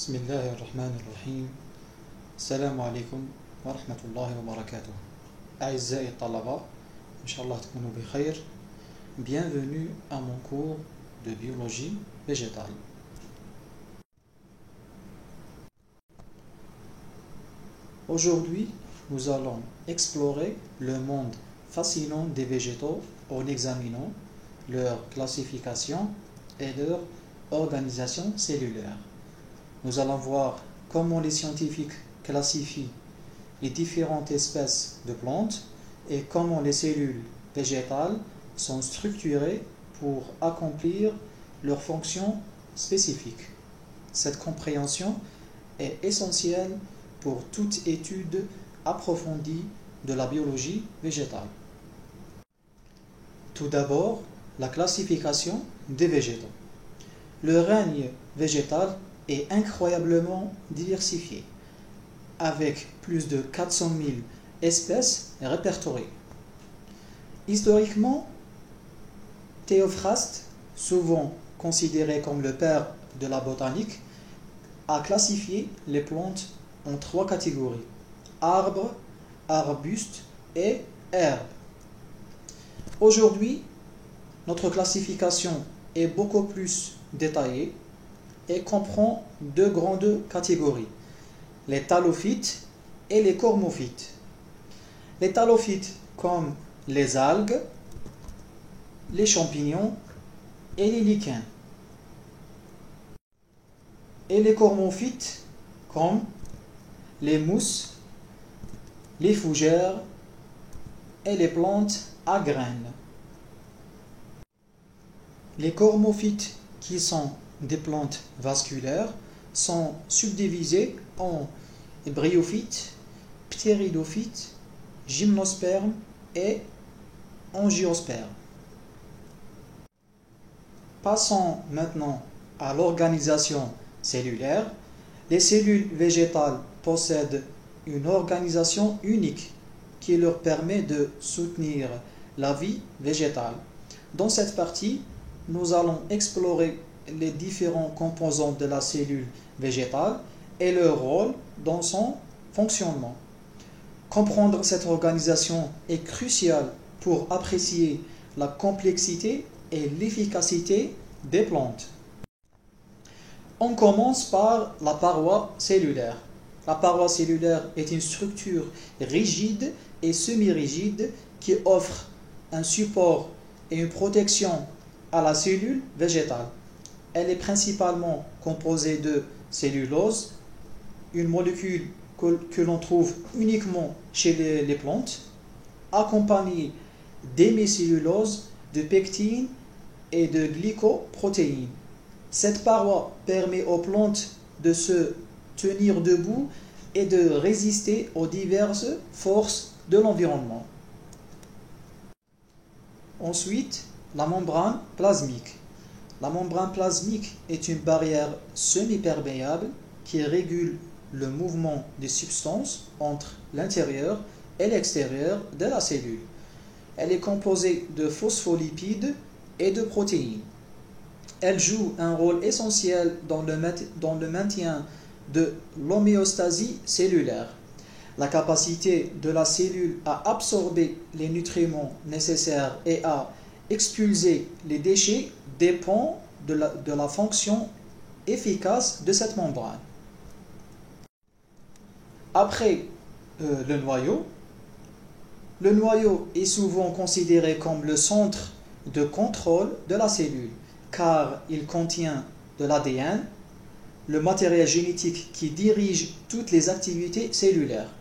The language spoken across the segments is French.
بسم الله الرحمن الرحيم. السلام عليكم ورحمة الله وبركاته. أعزائي الطلبة، إن شاء الله تكونوا بخير. Bienvenue à mon cours de biologie végétale. Aujourd'hui, nous allons explorer le monde fascinant des végétaux en examinant leur classification et leur organisation cellulaire. Nous allons voir comment les scientifiques classifient les différentes espèces de plantes et comment les cellules végétales sont structurées pour accomplir leurs fonctions spécifiques. Cette compréhension est essentielle pour toute étude approfondie de la biologie végétale. Tout d'abord, la classification des végétaux. Le règne végétal est incroyablement diversifié, avec plus de 400 000 espèces répertoriées. Historiquement, Théophraste, souvent considéré comme le père de la botanique, a classifié les plantes en 3 catégories: arbres, arbustes et herbes. Aujourd'hui, notre classification est beaucoup plus détaillée et comprend 2 grandes catégories: les thalophytes et les cormophytes. Les thalophytes comme les algues, les champignons et les lichens. Et les cormophytes comme les mousses, les fougères et les plantes à graines. Les cormophytes, qui sont des plantes vasculaires, sont subdivisés en bryophytes, ptéridophytes, gymnospermes et angiospermes. Passons maintenant à l'organisation cellulaire. Les cellules végétales possèdent une organisation unique qui leur permet de soutenir la vie végétale. Dans cette partie, nous allons explorer les différents composants de la cellule végétale et leur rôle dans son fonctionnement. Comprendre cette organisation est crucial pour apprécier la complexité et l'efficacité des plantes. On commence par la paroi cellulaire. La paroi cellulaire est une structure rigide et semi-rigide qui offre un support et une protection à la cellule végétale. Elle est principalement composée de cellulose, une molécule que l'on trouve uniquement chez les plantes, accompagnée d'hémicellulose, de pectine et de glycoprotéines. Cette paroi permet aux plantes de se tenir debout et de résister aux diverses forces de l'environnement. Ensuite, la membrane plasmique. La membrane plasmique est une barrière semi-perméable qui régule le mouvement des substances entre l'intérieur et l'extérieur de la cellule. Elle est composée de phospholipides et de protéines. Elle joue un rôle essentiel dans le maintien de l'homéostasie cellulaire. La capacité de la cellule à absorber les nutriments nécessaires et à expulser les déchets dépend de la fonction efficace de cette membrane. Après le noyau est souvent considéré comme le centre de contrôle de la cellule, car il contient de l'ADN, le matériel génétique qui dirige toutes les activités cellulaires.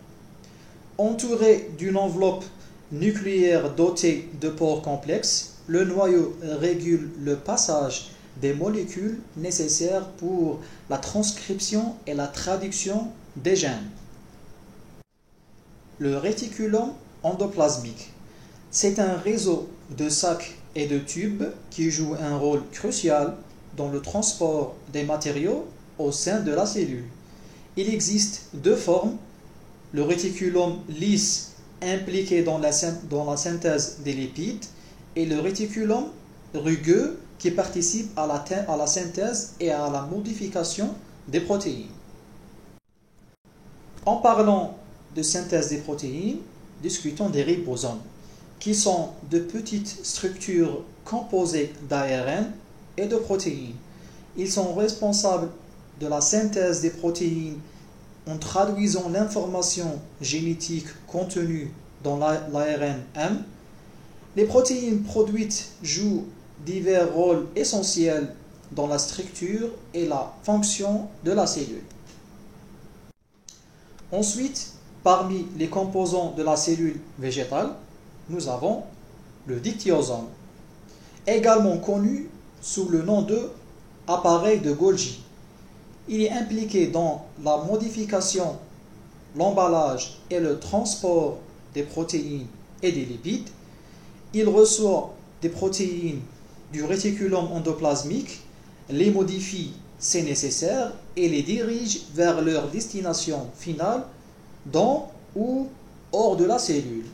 Entouré d'une enveloppe nucléaire dotée de pores complexes, le noyau régule le passage des molécules nécessaires pour la transcription et la traduction des gènes. Le réticulum endoplasmique. C'est un réseau de sacs et de tubes qui joue un rôle crucial dans le transport des matériaux au sein de la cellule. Il existe 2 formes: le réticulum lisse impliqué dans la synthèse des lipides et le réticulum rugueux qui participe à la synthèse et à la modification des protéines. En parlant de synthèse des protéines, discutons des ribosomes, qui sont de petites structures composées d'ARN et de protéines. Ils sont responsables de la synthèse des protéines en traduisant l'information génétique contenue dans l'ARN M. Les protéines produites jouent divers rôles essentiels dans la structure et la fonction de la cellule. Ensuite, parmi les composants de la cellule végétale, nous avons le dictyosome, également connu sous le nom de appareil de Golgi. Il est impliqué dans la modification, l'emballage et le transport des protéines et des lipides. Il reçoit des protéines du réticulum endoplasmique, les modifie si nécessaire et les dirige vers leur destination finale dans ou hors de la cellule.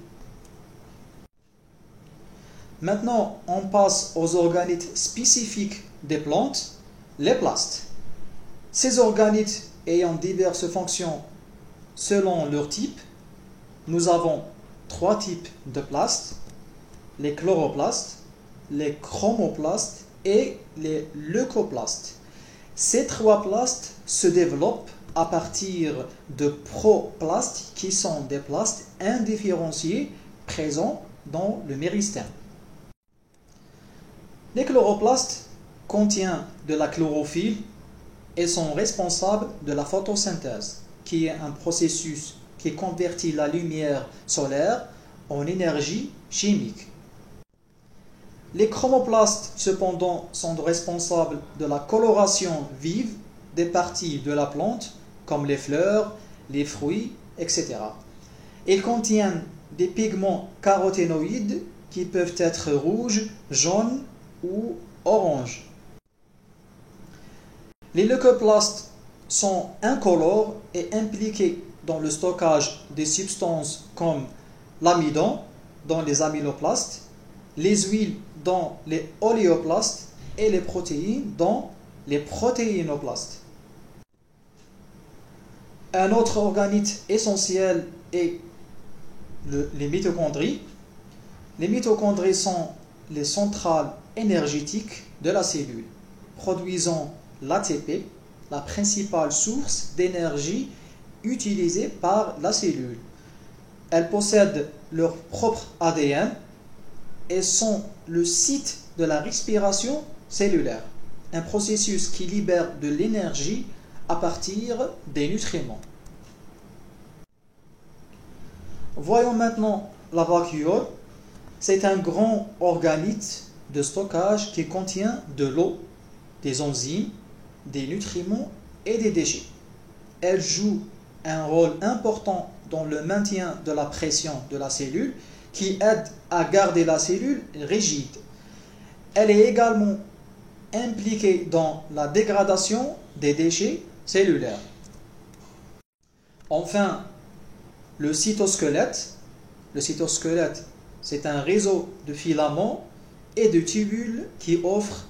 Maintenant, on passe aux organites spécifiques des plantes, les plastes. Ces organites ayant diverses fonctions selon leur type, nous avons 3 types de plastes, les chloroplastes, les chromoplastes et les leucoplastes. Ces 3 plastes se développent à partir de proplastes qui sont des plastes indifférenciés présents dans le méristème. Les chloroplastes contiennent de la chlorophylle et sont responsables de la photosynthèse, qui est un processus qui convertit la lumière solaire en énergie chimique. Les chromoplastes, cependant, sont responsables de la coloration vive des parties de la plante, comme les fleurs, les fruits, etc. Ils contiennent des pigments caroténoïdes qui peuvent être rouges, jaunes ou oranges. Les leucoplastes sont incolores et impliqués dans le stockage des substances comme l'amidon dans les amyloplastes, les huiles dans les oléoplastes et les protéines dans les protéinoplastes. Un autre organite essentiel est les mitochondries. Les mitochondries sont les centrales énergétiques de la cellule, produisant l'ATP, la principale source d'énergie utilisée par la cellule. Elles possèdent leur propre ADN et sont le site de la respiration cellulaire, un processus qui libère de l'énergie à partir des nutriments. Voyons maintenant la vacuole. C'est un grand organite de stockage qui contient de l'eau, des enzymes, des nutriments et des déchets. Elle joue un rôle important dans le maintien de la pression de la cellule qui aide à garder la cellule rigide. Elle est également impliquée dans la dégradation des déchets cellulaires. Enfin, le cytosquelette. Le cytosquelette, c'est un réseau de filaments et de tubules qui offre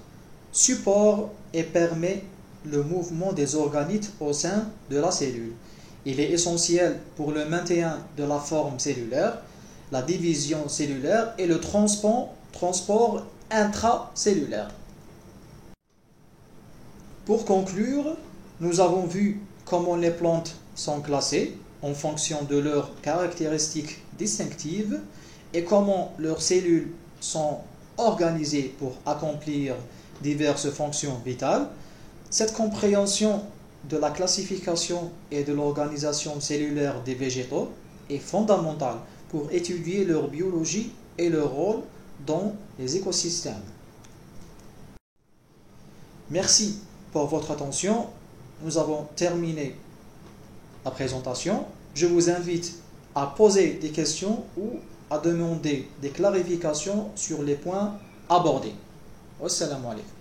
support et permet le mouvement des organites au sein de la cellule. Il est essentiel pour le maintien de la forme cellulaire, la division cellulaire et le transport intracellulaire. Pour conclure, nous avons vu comment les plantes sont classées en fonction de leurs caractéristiques distinctives et comment leurs cellules sont organisées pour accomplir diverses fonctions vitales. Cette compréhension de la classification et de l'organisation cellulaire des végétaux est fondamentale pour étudier leur biologie et leur rôle dans les écosystèmes. Merci pour votre attention. Nous avons terminé la présentation. Je vous invite à poser des questions ou à demander des clarifications sur les points abordés. Wassalamu alaikum.